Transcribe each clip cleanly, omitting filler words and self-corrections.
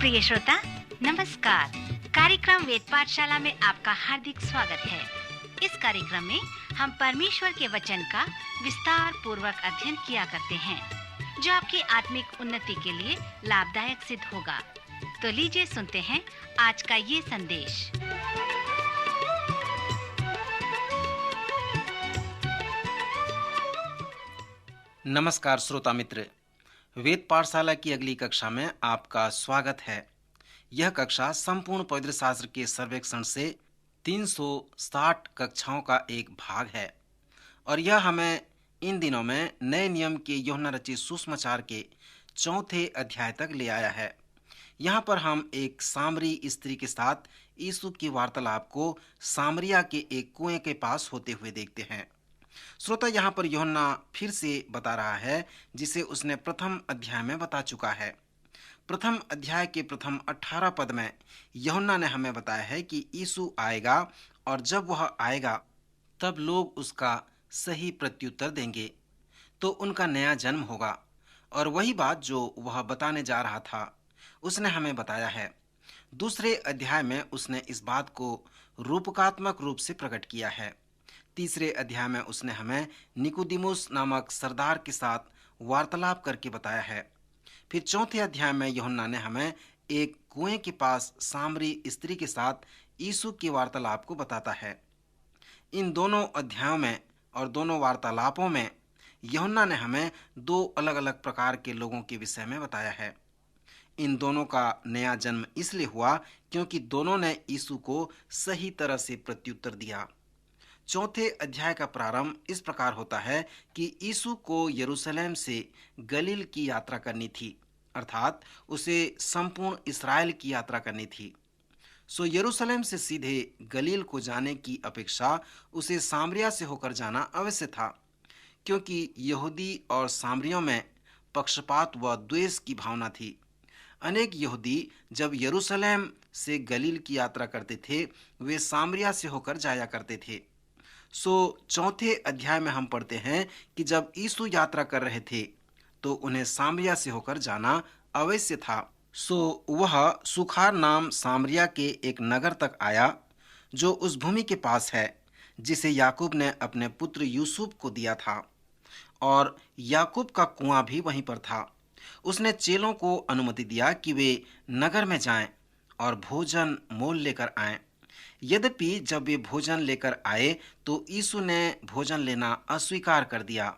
प्रिय श्रोता, नमस्कार। कार्यक्रम वेद पाठशाला में आपका हार्दिक स्वागत है। इस कार्यक्रम में हम परमेश्वर के वचन का विस्तार पूर्वक अध्ययन किया करते हैं, जो आपकी आत्मिक उन्नति के लिए लाभदायक सिद्ध होगा। तो लीजिए सुनते हैं आज का ये संदेश। नमस्कार श्रोता मित्र, वेद पाठशाला की अगली कक्षा में आपका स्वागत है। यह कक्षा संपूर्ण पवित्र शास्त्र के सर्वेक्षण से 360 कक्षाओं का एक भाग है और यह हमें इन दिनों में नए नियम के यूहन्ना रचित सुसमाचार के 4थे अध्याय तक ले आया है। यहाँ पर हम एक सामरी स्त्री के साथ यीशु की वार्तालाप को सामरिया के एक कुएं के पास होते हुए देखते हैं। श्रोता, यहाँ पर यूहन्ना फिर से बता रहा है जिसे उसने प्रथम अध्याय में बता चुका है। प्रथम अध्याय के प्रथम 18 पद में यूहन्ना ने हमें बताया है कि यीशु आएगा और जब वह आएगा तब लोग उसका सही प्रत्युत्तर देंगे, तो उनका नया जन्म होगा। और वही बात जो वह बताने जा रहा था उसने हमें बताया है। दूसरे अध्याय में उसने इस बात को रूपकात्मक रूप से प्रकट किया है। तीसरे अध्याय में उसने हमें निकोदिमुस नामक सरदार के साथ वार्तालाप करके बताया है। फिर चौथे अध्याय में यूहन्ना ने हमें एक कुएं के पास सामरी स्त्री के साथ यीशु के वार्तालाप को बताता है। इन दोनों अध्यायों में और दोनों वार्तालापों में यूहन्ना ने हमें दो अलग अलग प्रकार के लोगों के विषय में बताया है। इन दोनों का नया जन्म इसलिए हुआ क्योंकि दोनों ने यीशु को सही तरह से प्रत्युत्तर दिया। चौथे अध्याय का प्रारंभ इस प्रकार होता है कि यीशु को यरूशलेम से गलील की यात्रा करनी थी, अर्थात उसे संपूर्ण इस्राएल की यात्रा करनी थी। सो यरूशलेम से सीधे गलील को जाने की अपेक्षा उसे सामरिया से होकर जाना अवश्य था, क्योंकि यहूदी और सामरियों में पक्षपात व द्वेष की भावना थी। अनेक यहूदी जब यरूशलेम से गलील की यात्रा करते थे, वे सामरिया से होकर जाया करते थे। सो चौथे अध्याय में हम पढ़ते हैं कि जब यीशु यात्रा कर रहे थे तो उन्हें सामरिया से होकर जाना अवश्य था। सो वह सुखार नाम सामरिया के एक नगर तक आया, जो उस भूमि के पास है जिसे याकूब ने अपने पुत्र यूसुफ को दिया था, और याकूब का कुआं भी वहीं पर था। उसने चेलों को अनुमति दिया कि वे नगर में जाएं और भोजन मोल लेकर आएं। यद्यपि जब वे भोजन लेकर आए तो यीशु ने भोजन लेना अस्वीकार कर दिया।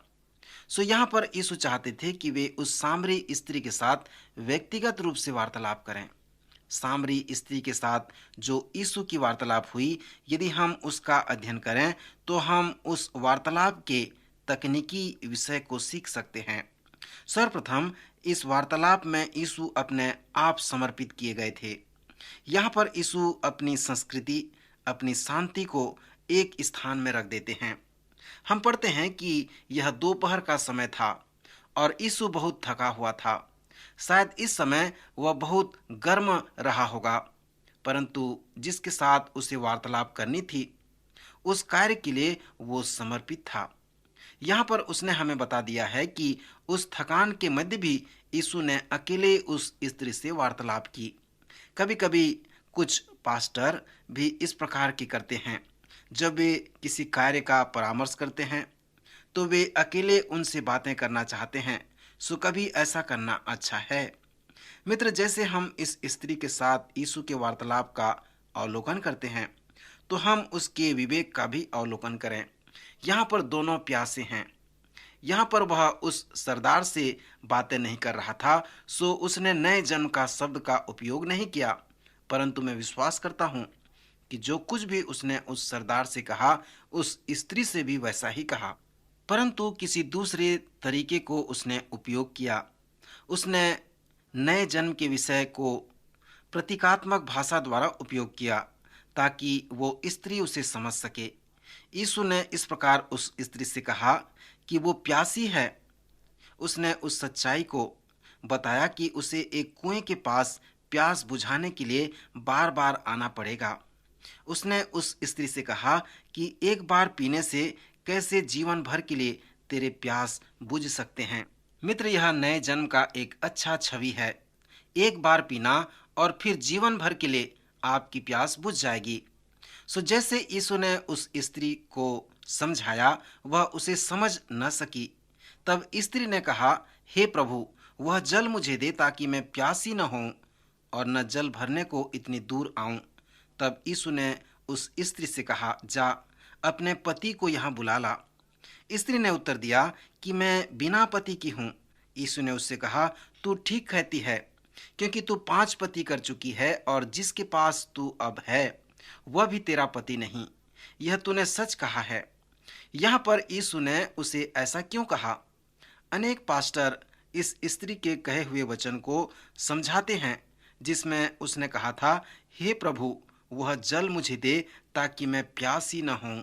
सो यहाँ पर यीशु चाहते थे कि वे उस सामरी स्त्री के साथ व्यक्तिगत रूप से वार्तालाप करें। सामरी स्त्री के साथ जो यीशु की वार्तालाप हुई, यदि हम उसका अध्ययन करें तो हम उस वार्तालाप के तकनीकी विषय को सीख सकते हैं। सर्वप्रथम इस वार्तालाप में यीशु अपने आप समर्पित किए गए थे। यहाँ पर यीशु अपनी संस्कृति, अपनी शांति को एक स्थान में रख देते हैं। हम पढ़ते हैं कि यह दोपहर का समय था और यीशु बहुत थका हुआ था। शायद इस समय वह बहुत गर्म रहा होगा, परंतु जिसके साथ उसे वार्तालाप करनी थी उस कार्य के लिए वो समर्पित था। यहाँ पर उसने हमें बता दिया है कि उस थकान के मध्य भी यीशु ने अकेले उस स्त्री से वार्तालाप की। कभी कभी कुछ पास्टर भी इस प्रकार की करते हैं। जब वे किसी कार्य का परामर्श करते हैं तो वे अकेले उनसे बातें करना चाहते हैं। सो कभी ऐसा करना अच्छा है। मित्र, जैसे हम इस स्त्री के साथ यीशु के वार्तालाप का अवलोकन करते हैं तो हम उसके विवेक का भी अवलोकन करें। यहाँ पर दोनों प्यासे हैं। यहाँ पर वह उस सरदार से बातें नहीं कर रहा था, सो उसने नए जन्म का शब्द का उपयोग नहीं किया, परंतु मैं विश्वास करता हूँ कि जो कुछ भी उसने उस सरदार से कहा उस स्त्री से भी वैसा ही कहा, परंतु किसी दूसरे तरीके को उसने उपयोग किया। उसने नए जन्म के विषय को प्रतीकात्मक भाषा द्वारा उपयोग किया ताकि वो स्त्री उसे समझ सके। यीशु ने इस प्रकार उस स्त्री से कहा कि वो प्यासी है। उसने उस सच्चाई को बताया कि उसे एक कुएं के पास प्यास बुझाने के लिए बार बार आना पड़ेगा। उसने उस स्त्री से कहा कि एक बार पीने से कैसे जीवन भर के लिए तेरे प्यास बुझ सकते हैं। मित्र, यह नए जन्म का एक अच्छा छवि है। एक बार पीना और फिर जीवन भर के लिए आपकी प्यास बुझ जाएगी। जैसे यीशु ने उस स्त्री को समझाया, वह उसे समझ न सकी। तब स्त्री ने कहा, हे प्रभु, वह जल मुझे दे ताकि मैं प्यासी न हूं और न जल भरने को इतनी दूर आऊं। तब यीशु ने उस स्त्री से कहा, जा अपने पति को यहाँ बुला ला। स्त्री ने उत्तर दिया कि मैं बिना पति की हूँ। यीशु ने उससे कहा, तू ठीक कहती है, क्योंकि तू 5 पति कर चुकी है और जिसके पास तू अब है वह भी तेरा पति नहीं। यह तूने सच कहा है। यहाँ पर यीशु ने उसे ऐसा क्यों कहा? अनेक पास्टर इस स्त्री के कहे हुए वचन को समझाते हैं, जिसमें उसने कहा था, हे प्रभु, वह जल मुझे दे ताकि मैं प्यासी न हूं।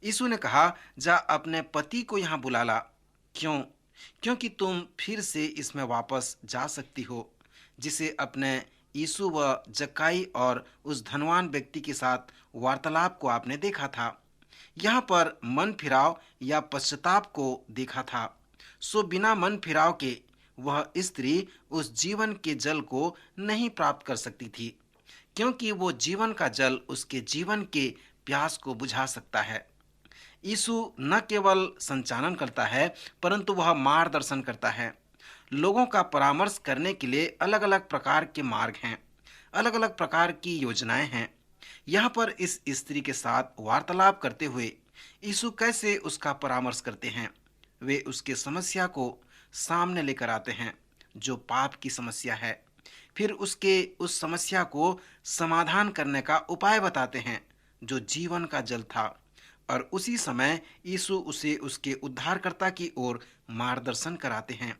यीशु ने कहा, जा अपने पति को यहाँ बुला ला। क्यों? क्योंकि तुम फिर से इसमें वापस जा सकती हो, जिसे अपने यीशु व जक्काई और उस धनवान व्यक्ति के साथ वार्तालाप को आपने देखा था। यहाँ पर मन फिराव या पश्चाताप को देखा था। बिना मन फिराव के वह स्त्री उस जीवन के जल को नहीं प्राप्त कर सकती थी, क्योंकि वो जीवन का जल उसके जीवन के प्यास को बुझा सकता है। यीशु न केवल संचालन करता है, परंतु वह मार्गदर्शन करता है। लोगों का परामर्श करने के लिए अलग अलग प्रकार के मार्ग हैं, अलग अलग प्रकार की योजनाएं हैं। यहाँ पर इस स्त्री के साथ वार्तालाप करते हुए यीशु कैसे उसका परामर्श करते हैं? वे उसके समस्या को सामने लेकर आते हैं, जो पाप की समस्या है। फिर उसके उस समस्या को समाधान करने का उपाय बताते हैं, जो जीवन का जल था। और उसी समय यीशु उसे उसके उद्धारकर्ता की ओर मार्गदर्शन कराते हैं।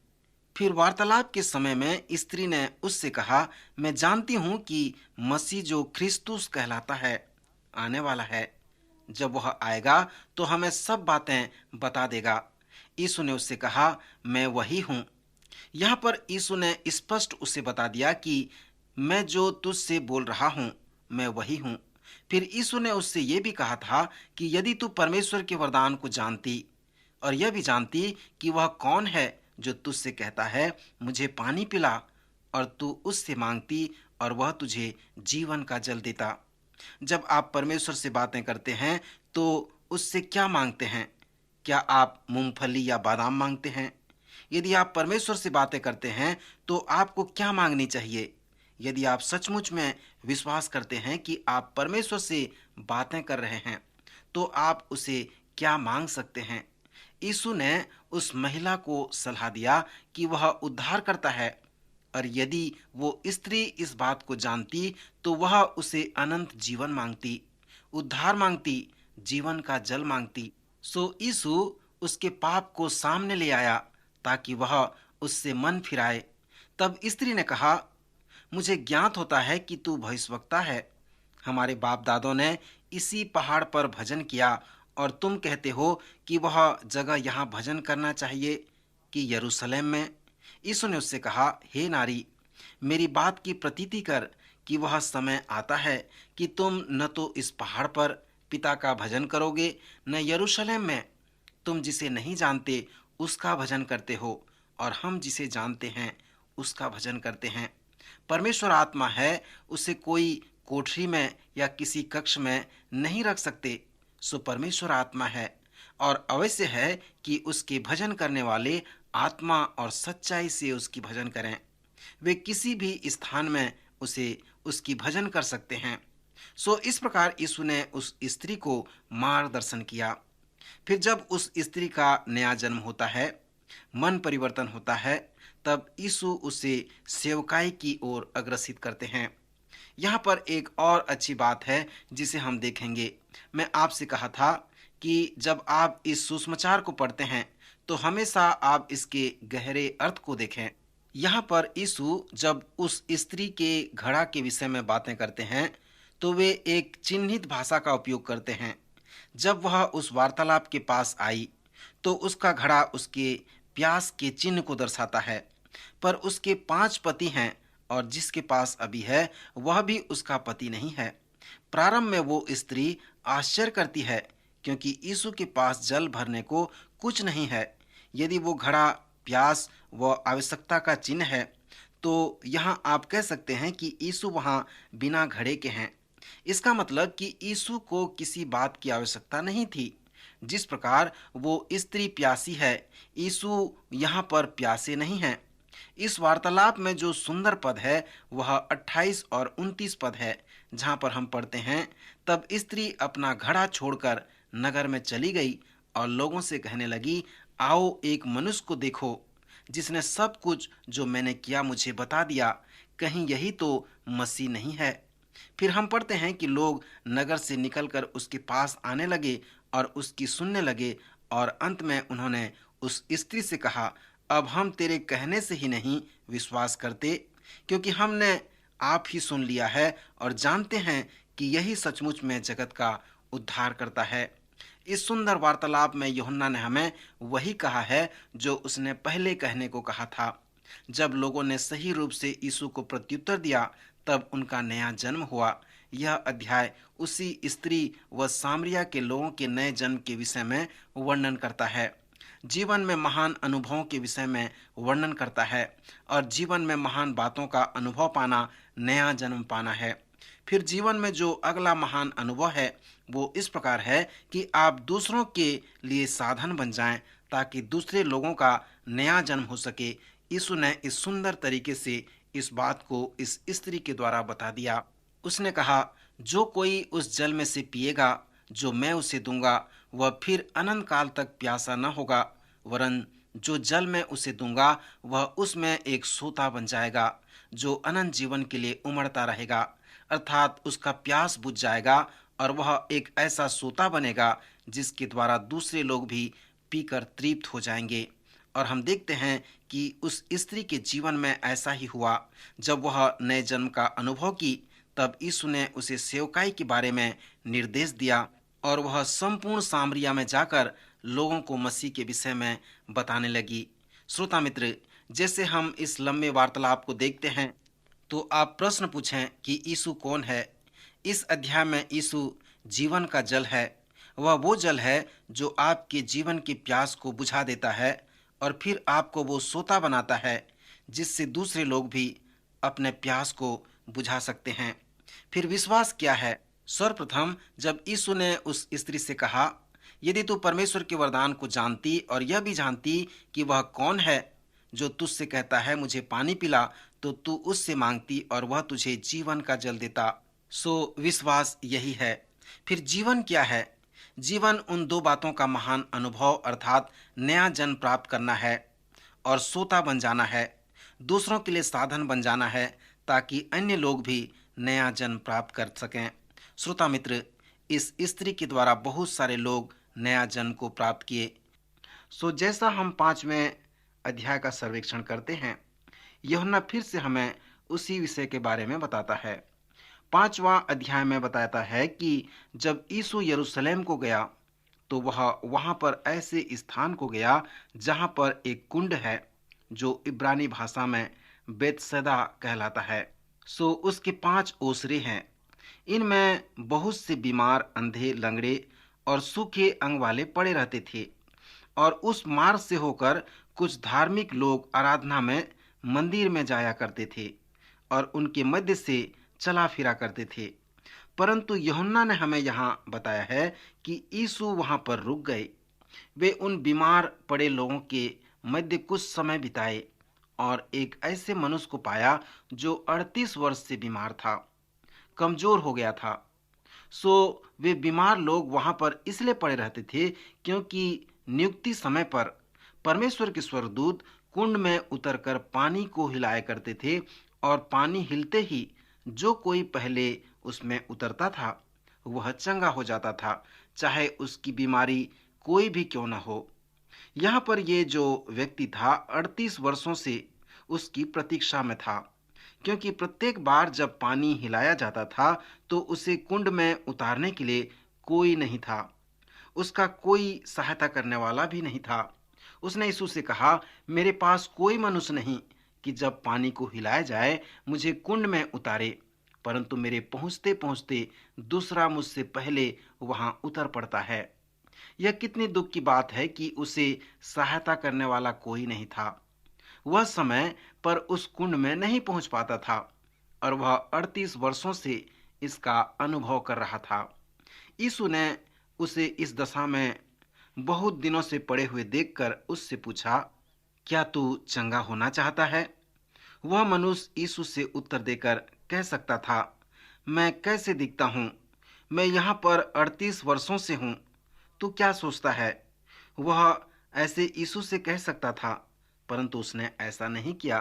फिर वार्तालाप के समय में स्त्री ने उससे कहा, मैं जानती हूँ कि मसीह जो ख्रिस्तुस कहलाता है आने वाला है। जब वह आएगा तो हमें सब बातें बता देगा। यीशु ने उससे कहा, मैं वही हूँ। यहाँ पर यीशु ने स्पष्ट उसे बता दिया कि मैं जो तुझसे बोल रहा हूँ, मैं वही हूँ। फिर यीशु ने उससे ये भी कहा था कि यदि तू परमेश्वर के वरदान को जानती और यह भी जानती कि वह कौन है जो तुझसे कहता है, मुझे पानी पिला, और तू उससे मांगती और वह तुझे जीवन का जल देता। जब आप परमेश्वर से बातें करते हैं तो उससे क्या मांगते हैं? क्या आप मूंगफली या बादाम मांगते हैं? यदि आप परमेश्वर से बातें करते हैं तो आपको क्या मांगनी चाहिए? यदि आप सचमुच में विश्वास करते हैं कि आप परमेश्वर से बातें कर रहे हैं, तो आप उसे क्या मांग सकते हैं? यीशु ने उस महिला को सलाह दिया कि वह उद्धार करता है, और यदि वो स्त्री इस बात को जानती तो वह उसे अनंत जीवन मांगती, उद्धार मांगती, जीवन का जल मांगती। यीशु उसके पाप को सामने ले आया ताकि वह उससे मन फिराए। तब स्त्री ने कहा, मुझे ज्ञात होता है कि तू भविष्यवक्ता है। हमारे बाप दादों ने इसी पहाड़ पर भजन किया, और तुम कहते हो कि वह जगह यहाँ भजन करना चाहिए कि यरूशलेम में? यीशु ने उससे कहा, हे नारी, मेरी बात की प्रतीति कर कि वह समय आता है कि तुम न तो इस पहाड़ पर पिता का भजन करोगे, न यरूशलेम में। तुम जिसे नहीं जानते उसका भजन करते हो, और हम जिसे जानते हैं उसका भजन करते हैं। परमेश्वर आत्मा है, उसे कोई कोठरी में या किसी कक्ष में नहीं रख सकते। परमेश्वर आत्मा है, और अवश्य है कि उसके भजन करने वाले आत्मा और सच्चाई से उसकी भजन करें। वे किसी भी स्थान में उसकी भजन कर सकते हैं। इस प्रकार यीशु ने उस स्त्री को मार्गदर्शन किया। फिर जब उस स्त्री का नया जन्म होता है, मन परिवर्तन होता है, तब यीशु उसे सेवकाई की ओर अग्रसित करते हैं। यहाँ पर एक और अच्छी बात है जिसे हम देखेंगे। मैं आपसे कहा था कि जब आप इस सुसमाचार को पढ़ते हैं तो हमेशा आप इसके गहरे अर्थ को देखें। यहाँ पर यीशु जब उस स्त्री के घड़ा के विषय में बातें करते हैं तो वे एक चिन्हित भाषा का उपयोग करते हैं। जब वह उस वार्तालाप के पास आई तो उसका घड़ा उसके प्यास के चिन्ह को दर्शाता है, पर उसके 5 पति हैं और जिसके पास अभी है वह भी उसका पति नहीं है। प्रारंभ में वो स्त्री आश्चर्य करती है, क्योंकि यीशु के पास जल भरने को कुछ नहीं है। यदि वो घड़ा प्यास व आवश्यकता का चिन्ह है तो यहाँ आप कह सकते हैं कि यीशु वहाँ बिना घड़े के हैं। इसका मतलब कि यीशु को किसी बात की आवश्यकता नहीं थी। जिस प्रकार वो स्त्री प्यासी है, यीशु यहाँ पर प्यासे नहीं हैं। इस वार्तालाप में जो सुंदर पद है वह 28 और 29 पद है, जहाँ पर हम पढ़ते हैं, तब स्त्री अपना घड़ा छोड़कर नगर में चली गई और लोगों से कहने लगी, आओ एक मनुष्य को देखो जिसने सब कुछ जो मैंने किया मुझे बता दिया। कहीं यही तो मसीह नहीं है? फिर हम पढ़ते हैं कि लोग नगर से निकलकर उसके पास आने लगे और उसकी सुनने लगे और अंत में उन्होंने उस स्त्री से कहा, अब हम तेरे कहने से ही नहीं विश्वास करते, क्योंकि हमने आप ही सुन लिया है और जानते हैं कि यही सचमुच में जगत का उद्धार करता है। इस सुंदर वार्तालाप में यूहन्ना ने हमें वही कहा है जो उसने पहले कहने को कहा था। जब लोगों ने सही रूप से यीशु को प्रत्युत्तर दिया, तब उनका नया जन्म हुआ। यह अध्याय उसी स्त्री व सामरिया के लोगों के नए जन्म के विषय में वर्णन करता है। जीवन में महान अनुभवों के विषय में वर्णन करता है और जीवन में महान बातों का अनुभव पाना नया जन्म पाना है। फिर जीवन में जो अगला महान अनुभव है वो इस प्रकार है कि आप दूसरों के लिए साधन बन जाएं ताकि दूसरे लोगों का नया जन्म हो सके। यीशु ने इस सुंदर तरीके से इस बात को इस स्त्री के द्वारा बता दिया। उसने कहा, जो कोई उस जल में से पिएगा जो मैं उसे दूंगा, वह फिर अनंत काल तक प्यासा न होगा, वरन जो जल मैं उसे दूंगा वह उसमें एक सोता बन जाएगा जो अनंत जीवन के लिए उमड़ता रहेगा। अर्थात उसका प्यास बुझ जाएगा और वह एक ऐसा सोता बनेगा जिसके द्वारा दूसरे लोग भी पीकर तृप्त हो जाएंगे। और हम देखते हैं कि उस स्त्री के जीवन में ऐसा ही हुआ। जब वह नए जन्म का अनुभव की, तब यीशु ने उसे सेवकाई के बारे में निर्देश दिया और वह संपूर्ण सामरिया में जाकर लोगों को मसीह के विषय में बताने लगी। श्रोता मित्र, जैसे हम इस लंबे वार्तालाप को देखते हैं तो आप प्रश्न पूछें कि यीशु कौन है। इस अध्याय में यीशु जीवन का जल है। वह वो जल है जो आपके जीवन की प्यास को बुझा देता है और फिर आपको वो सोता बनाता है जिससे दूसरे लोग भी अपने प्यास को बुझा सकते हैं। फिर विश्वास क्या है? सर्वप्रथम जब यीशु ने उस स्त्री से कहा, यदि तू परमेश्वर के वरदान को जानती और यह भी जानती कि वह कौन है जो तुझसे कहता है मुझे पानी पिला, तो तू उससे मांगती और वह तुझे जीवन का जल देता। सो विश्वास यही है। फिर जीवन क्या है? जीवन उन दो बातों का महान अनुभव अर्थात नया जन्म प्राप्त करना है और सोता बन जाना है। दूसरों के लिए साधन बन जाना है ताकि अन्य लोग भी नया जन्म प्राप्त कर सकें। श्रोता मित्र, इस स्त्री के द्वारा बहुत सारे लोग नया जन्म को प्राप्त किए। सो जैसा हम 5वें अध्याय का सर्वेक्षण करते हैं, यूहन्ना फिर से हमें उसी विषय के बारे में बताता है। 5वां अध्याय में बताता है कि जब यीशु यरूशलेम को गया तो वह वहां पर ऐसे स्थान को गया जहां पर एक कुंड है जो इब्रानी भाषा में बेतसैदा कहलाता है। सो उसके 5 ओसरे हैं। इनमें बहुत से बीमार, अंधे, लंगड़े और सूखे अंग वाले पड़े रहते थे और उस मार्ग से होकर कुछ धार्मिक लोग आराधना में मंदिर में जाया करते थे और उनके मध्य से चला फिरा करते थे। परंतु यूहन्ना ने हमें यहाँ बताया है कि यीशु वहाँ पर रुक गए। वे उन बीमार पड़े लोगों के मध्य कुछ समय बिताए और एक ऐसे मनुष्य को पाया जो 38 वर्ष से बीमार था, कमजोर हो गया था। सो वे बीमार लोग वहाँ पर इसलिए पड़े रहते थे क्योंकि नियुक्ति समय पर परमेश्वर के स्वर्गदूत कुंड में उतरकर पानी को हिलाया करते थे और पानी हिलते ही जो कोई पहले उसमें उतरता था वह चंगा हो जाता था, चाहे उसकी बीमारी कोई भी क्यों न हो। यहाँ पर ये जो व्यक्ति था 38 वर्षों से उसकी प्रतीक्षा में था, क्योंकि प्रत्येक बार जब पानी हिलाया जाता था तो उसे कुंड में उतारने के लिए कोई नहीं था, उसका कोई सहायता करने वाला भी नहीं था। उसने यीशु से कहा, मेरे पास कोई मनुष्य नहीं कि जब पानी को हिलाया जाए मुझे कुंड में उतारे, परंतु मेरे पहुंचते पहुंचते दूसरा मुझसे पहले वहां उतर पड़ता है। यह कितनी दुख की बात है कि उसे सहायता करने वाला कोई नहीं था। वह समय पर उस कुंड में नहीं पहुंच पाता था और वह 38 वर्षों से इसका अनुभव कर रहा था। यीशु ने उसे इस दशा में बहुत दिनों से पड़े हुए देखकर उससे पूछा, क्या तू चंगा होना चाहता है? वह मनुष्य यीशु से उत्तर देकर कह सकता था, मैं कैसे दिखता हूँ? मैं यहाँ पर 38 वर्षों से हूँ। तू क्या सोचता है? वह ऐसे यीशु से कह सकता था, परंतु उसने ऐसा नहीं किया।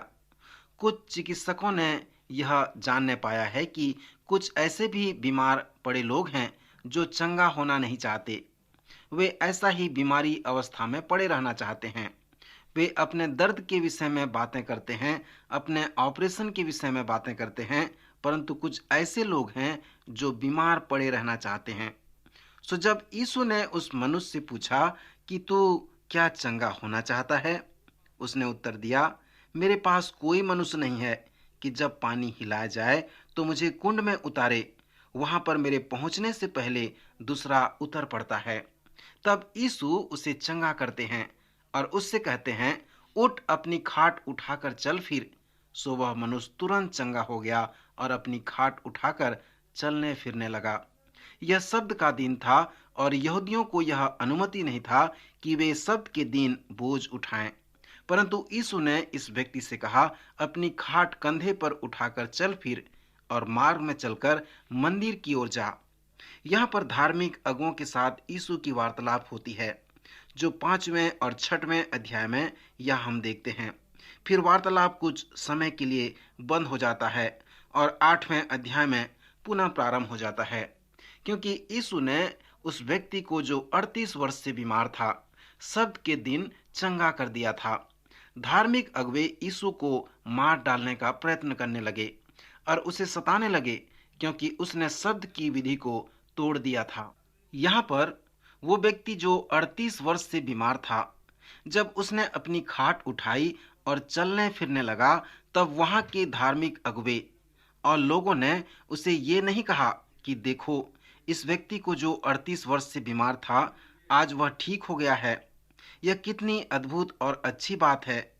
कुछ चिकित्सकों ने यह जानने पाया है कि कुछ ऐसे भी बीमार पड़े लोग हैं जो चंगा होना नहीं चाहते। वे ऐसा ही बीमारी अवस्था में पड़े रहना चाहते हैं। वे अपने दर्द के विषय में बातें करते हैं, अपने ऑपरेशन के विषय में बातें करते हैं, परंतु कुछ ऐसे लोग हैं जो बीमार पड़े रहना चाहते हैं। सो जब यीशु ने उस मनुष्य से पूछा कि तू क्या चंगा होना चाहता है, उसने उत्तर दिया, मेरे पास कोई मनुष्य नहीं है कि जब पानी हिलाया जाए तो मुझे कुंड में उतारे। वहां पर मेरे पहुंचने से पहले दूसरा उतर पड़ता है। तब यीशु उसे चंगा करते हैं और उससे कहते हैं, उठ, अपनी खाट उठाकर चल फिर। सो वह मनुष्य तुरंत चंगा हो गया और अपनी खाट उठाकर चलने फिरने लगा। यह शब्द का दिन था और यहूदियों को यह अनुमति नहीं था कि वे शब्द के दिन बोझ उठाएं। परंतु यीशु ने इस व्यक्ति से कहा, अपनी खाट कंधे पर उठाकर चल फिर और मार्ग में चलकर मंदिर की ओर जा। यहाँ पर धार्मिक अगुओं के साथ यीशु की वार्तालाप होती है, जो 5वें और 6वें अध्याय में यह हम देखते हैं। फिर वार्तालाप कुछ समय के लिए बंद हो जाता है और 8वें अध्याय में पुनः प्रारंभ हो जाता है, क्योंकि यीशु ने उस व्यक्ति को जो 38 वर्ष से बीमार था, शब्द के दिन चंगा कर दिया था। धार्मिक अगुवे यीशु को मार डालने का प्रयत्न करने लगे और उसे सताने लगे, क्योंकि उसने शब्द की विधि को तोड़ दिया था। यहाँ पर वो व्यक्ति जो 38 वर्ष से बीमार था, जब उसने अपनी खाट उठाई और चलने फिरने लगा, तब वहाँ के धार्मिक अगुवे और लोगों ने उसे ये नहीं कहा कि देखो, इस व्यक्ति को जो 38 वर्ष से बीमार था, आज वह ठीक हो गया है। यह कितनी अद्भुत और अच्छी बात है।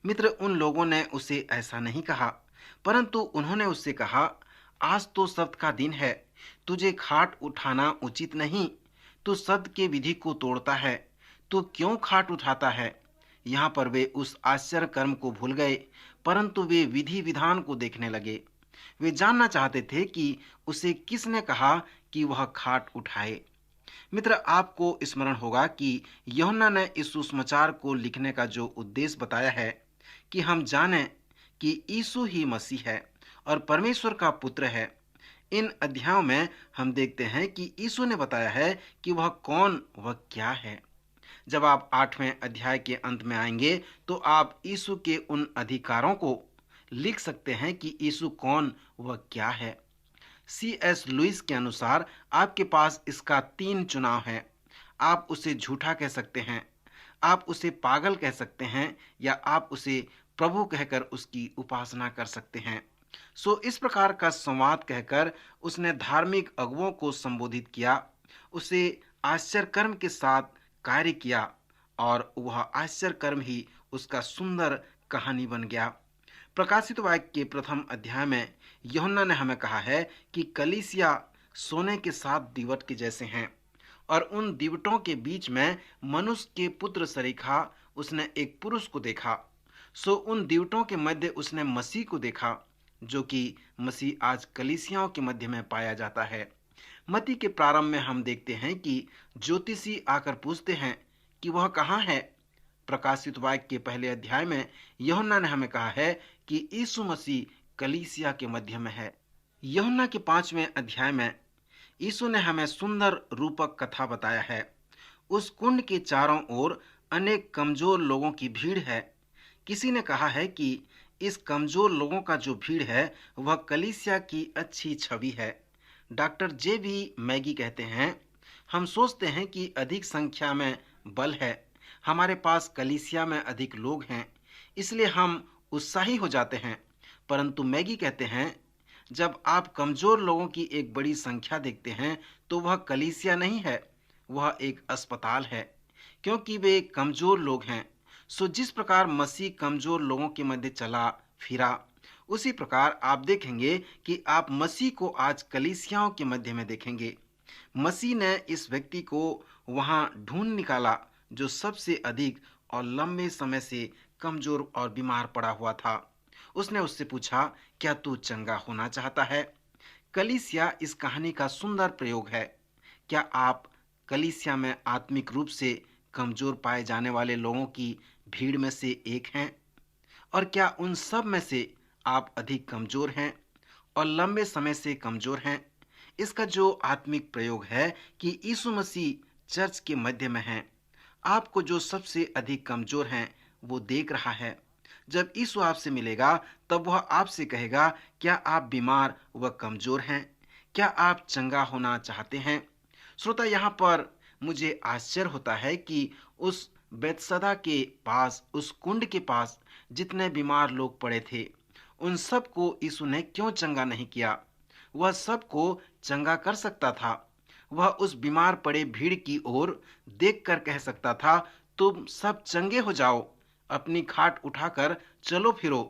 मित्र, उन लोगों ने उसे ऐसा नहीं कहा, परंतु उन्होंने उससे कहा, आज तो शब्द का दिन है, तुझे खाट उठाना उचित नहीं। तू शब्द के विधि को तोड़ता है, तू क्यों खाट उठाता है? यहाँ पर वे उस आश्चर्य कर्म को भूल गए, परंतु वे विधि विधान को देखने लगे। वे जानना चाहते थे कि उसे किसने कहा कि वह खाट उठाए। मित्र, आपको स्मरण होगा कि यूहन्ना ने इस सुसमाचार को लिखने का जो उद्देश्य बताया है कि हम जानें कि यीशु ही मसीह है और परमेश्वर का पुत्र है। इन अध्यायों में हम देखते हैं कि यीशु ने बताया है कि वह कौन, वह क्या है। जब आप 8वें अध्याय के अंत में आएंगे तो आप यीशु के उन अधिकारों को लिख सकते हैं कि यीशु कौन, वह क्या है। C.S. लुइस के अनुसार आपके पास इसका 3 चुनाव है। आप उसे झूठा कह सकते हैं, आप उसे पागल कह सकते हैं, या आप उसे प्रभु कहकर उसकी उपासना कर सकते हैं। सो इस प्रकार का संवाद कहकर उसने धार्मिक अगुवों को संबोधित किया, उसे आश्चर्य कर्म के साथ कार्य किया और वह आश्चर्य कर्म ही उसका सुंदर कहानी बन गया। प्रकाशित वाक्य के प्रथम अध्याय में यूहन्ना ने हमें कहा है कि कलीसिया सोने के 7 दीवट के जैसे हैं और उन दीवटों के बीच में मनुष्य के पुत्र सरीखा उसने एक पुरुष को देखा। सो उन दीवटों के मध्य उसने मसीह को देखा, जो कि मसीह आज कलीसियाओं के मध्य में पाया जाता है। मत्ती के प्रारंभ में हम देखते हैं कि ज्योतिषी आकर पूछते हैं कि वह कहाँ है। प्रकाशित वाक्य के पहले अध्याय में यूहन्ना ने हमें कहा है कि यीशु मसीह कलीसिया के मध्य में है। यूहन्ना के 5वें अध्याय में यीशु ने हमें सुंदर रूपक कथा बताया है। उस कुंड के चारों ओर अनेक कमजोर लोगों की भीड़ है। किसी ने कहा है कि इस कमजोर लोगों का जो भीड़ है वह कलीसिया की अच्छी छवि है। Doctor JB. मैगी कहते हैं, हम सोचते हैं कि अधिक संख्या में बल है, हमारे पास कलीसिया में अधिक लोग हैं, इसलिए हम उत्साही हो जाते हैं। परंतु मैगी कहते हैं, जब आप कमजोर लोगों की एक बड़ी संख्या देखते हैं तो वह कलीसिया नहीं है, वह एक अस्पताल है, क्योंकि वे कमजोर लोग हैं। सो जिस प्रकार मसीह कमजोर लोगों के मध्य चला फिरा, उसी प्रकार आप देखेंगे कि आप मसीह को आज कलीसियाओं के मध्य में देखेंगे। मसीह ने इस व्यक्ति को वहां ढूंढ निकाला जो सबसे अधिक और लंबे समय से कमजोर और बीमार पड़ा हुआ था। उसने उससे पूछा, क्या तू चंगा होना चाहता है? कलीसिया इस कहानी का सुंदर प्रयोग है। क्या आप कलीसिया में आत्मिक रूप से कमजोर पाए जाने वाले लोगों की भीड़ में से एक हैं? और क्या उन सब में से आप अधिक कमजोर हैं और लंबे समय से कमजोर हैं? इसका जो आत्मिक प्रयोग है कि यीशु मसीह चर्च के मध्य में हैं। आपको जो सबसे अधिक कमजोर हैं वो देख रहा है। जब यीशु आपसे मिलेगा तब वह आपसे कहेगा, क्या आप बीमार व कमजोर हैं? क्या आप चंगा होना चाहते हैं? श्रोता, यहाँ पर मुझे आश्चर्य होता है कि उस बेतसदा के पास, उस कुंड के पास जितने बीमार लोग पड़े थे, उन सब को यीशु ने क्यों चंगा नहीं किया? वह सबको चंगा कर सकता था। वह उस बीमार पड़े भीड़ की ओर देखकर कह सकता था, तुम सब चंगे हो जाओ, अपनी खाट उठाकर चलो फिरो।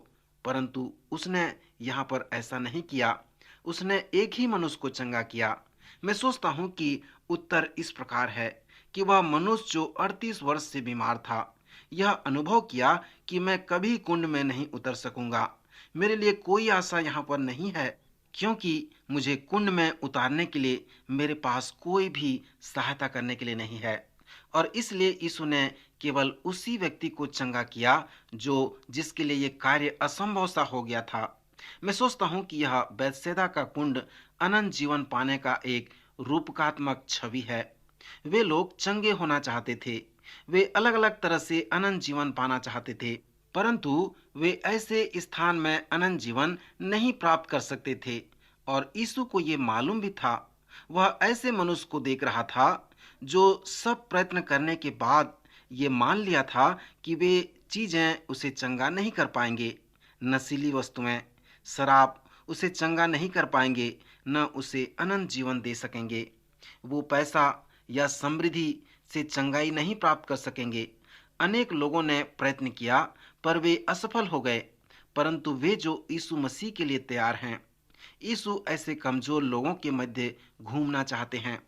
परंतु उसने यहाँ पर ऐसा नहीं किया। उसने एक ही मनुष्य को चंगा किया। मैं सोचता हूँ कि उत्तर इस प्रकार है कि वह मनुष्य जो 38 वर्ष से बीमार था, यह अनुभव किया कि मैं कभी कुंड में नहीं उतर सकूंगा। मेरे लिए कोई आशा यहाँ पर नहीं है, क्योंकि मुझे कुंड में उतारने के लिए मेरे पास कोई भी सहायता करने के लिए नहीं है। और इसलिए यीशु ने केवल उसी व्यक्ति को चंगा किया जो जिसके लिए ये कार्य असंभव सा हो गया था। मैं सोचता हूँ कि यह बैतसैदा का कुंड अनंत जीवन पाने का एक रूपकात्मक छवि है। वे लोग चंगे होना चाहते थे। वे अलग अलग तरह से अनंत जीवन पाना चाहते थे, परंतु वे ऐसे स्थान में अनंत जीवन नहीं प्राप्त कर सकते थे। और यीशु को ये मालूम भी था। वह ऐसे मनुष्य को देख रहा था जो सब प्रयत्न करने के बाद ये मान लिया था कि वे चीजें उसे चंगा नहीं कर पाएंगे। नशीली वस्तुएं, शराब उसे चंगा नहीं कर पाएंगे, न उसे अनंत जीवन दे सकेंगे। वो पैसा या समृद्धि से चंगाई नहीं प्राप्त कर सकेंगे। अनेक लोगों ने प्रयत्न किया पर वे असफल हो गए, परंतु वे जो यीशु मसीह के लिए तैयार हैं। यीशु ऐसे कमजोर लोगों के मध्य घूमना चाहते हैं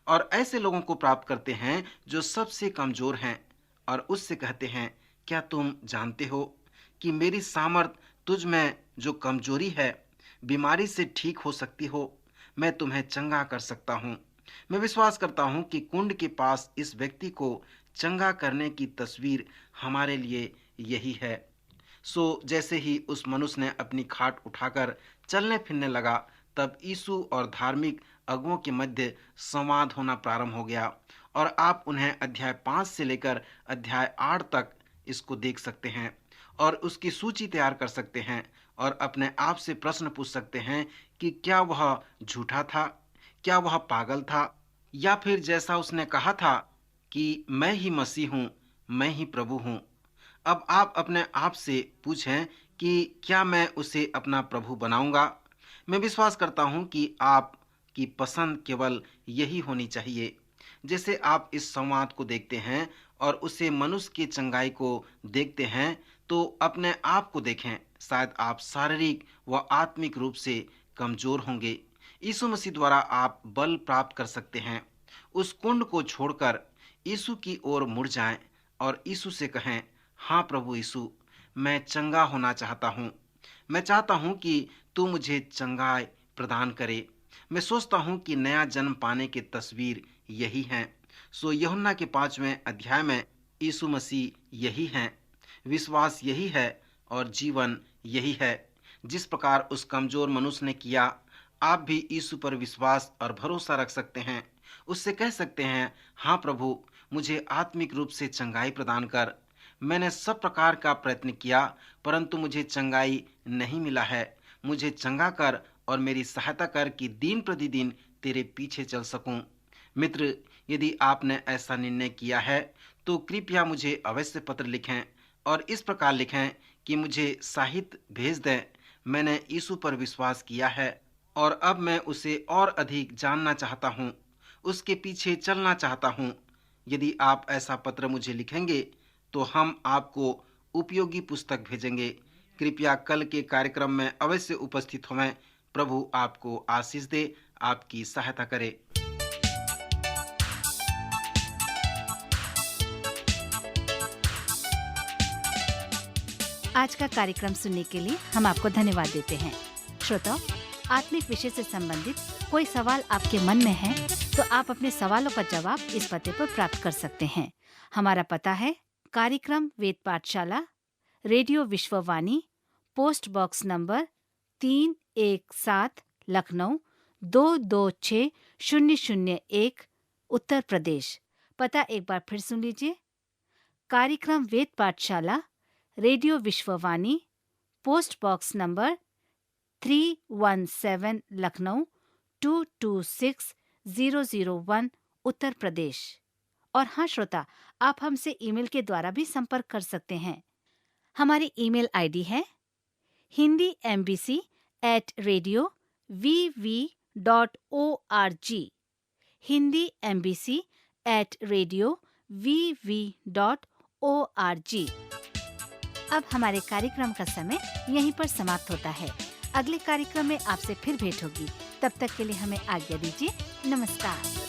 और ऐसे लोगों को प्राप्त करते हैं जो सबसे कमजोर हैं, और उससे कहते हैं, क्या तुम जानते हो कि मेरी सामर्थ तुझ में जो कमजोरी है, बीमारी से ठीक हो सकती हो? मैं तुम्हें चंगा कर सकता हूँ। मैं विश्वास करता हूँ कि कुंड के पास इस व्यक्ति को चंगा करने की तस्वीर हमारे लिए यही है। सो जैसे ही उस मनुष्य ने अपनी खाट उठाकर चलने फिरने लगा, तब यीशु और धार्मिक अगुओं के मध्य संवाद होना प्रारंभ हो गया। और आप उन्हें अध्याय 5 से लेकर अध्याय 8 तक इसको देख सकते हैं और उसकी सूची तैयार कर सकते हैं और अपने आप से प्रश्न पूछ सकते हैं कि क्या वह झूठा था, क्या वह पागल था, या फिर जैसा उसने कहा था कि मैं ही मसीह हूँ, मैं ही प्रभु हूँ। अब आप अपने आप से पूछें कि क्या मैं उसे अपना प्रभु बनाऊंगा? मैं विश्वास करता हूं कि आपकी पसंद केवल यही होनी चाहिए। जैसे आप इस संवाद को देखते हैं और उसे मनुष्य की चंगाई को देखते हैं, तो अपने आप को देखें। शायद आप शारीरिक व आत्मिक रूप से कमजोर होंगे। यीशु मसीह द्वारा आप बल प्राप्त कर सकते हैं। उस कुंड को छोड़कर यीशु की ओर मुड़ जाएं और यीशु से कहें, हाँ प्रभु यीशु, मैं चंगा होना चाहता हूँ। मैं चाहता हूँ कि तू मुझे चंगाई प्रदान करे। मैं सोचता हूँ कि नया जन्म पाने की तस्वीर यही है। सो यूहन्ना के 5वें अध्याय में यीशु मसीह यही हैं, विश्वास यही है और जीवन यही है। जिस प्रकार उस कमजोर मनुष्य ने किया, आप भी यीशु पर विश्वास और भरोसा रख सकते हैं। उससे कह सकते हैं, हाँ प्रभु, मुझे आत्मिक रूप से चंगाई प्रदान कर। मैंने सब प्रकार का प्रयत्न किया, परंतु मुझे चंगाई नहीं मिला है। मुझे चंगा कर और मेरी सहायता कर कि दिन प्रतिदिन तेरे पीछे चल सकूं। मित्र, यदि आपने ऐसा निर्णय किया है तो कृपया मुझे अवश्य पत्र लिखें और इस प्रकार लिखें कि मुझे साहित्य भेज दें। मैंने यीशु पर विश्वास किया है और अब मैं उसे और अधिक जानना चाहता हूँ, उसके पीछे चलना चाहता हूँ। यदि आप ऐसा पत्र मुझे लिखेंगे तो हम आपको उपयोगी पुस्तक भेजेंगे। कृपया कल के कार्यक्रम में अवश्य उपस्थित होवें। प्रभु आपको आशीष दे, आपकी सहायता करे। आज का कार्यक्रम सुनने के लिए हम आपको धन्यवाद देते हैं। श्रोताओ, आत्मिक विषय से संबंधित कोई सवाल आपके मन में है तो आप अपने सवालों का जवाब इस पते पर प्राप्त कर सकते हैं। हमारा पता है कार्यक्रम Ved Pathshala, radio Vishwavani, post box number 317, Lucknow 226001, Uttar Pradesh. पता एक बार फिर सुन लीजिए। कार्यक्रम Ved Pathshala, radio Vishwavani, post box number 317, Lucknow 226001, Uttar Pradesh. और हाँ श्रोता, आप हमसे ईमेल के द्वारा भी संपर्क कर सकते हैं। हमारी ईमेल आईडी है hindiembassy@radio.vv.org, hindiembassy@radio.vv.org। अब हमारे कार्यक्रम का समय यहीं पर समाप्त होता है। अगले कार्यक्रम में आपसे फिर भेंट होगी। तब तक के लिए हमें आज्ञा दीजिए। नमस्कार।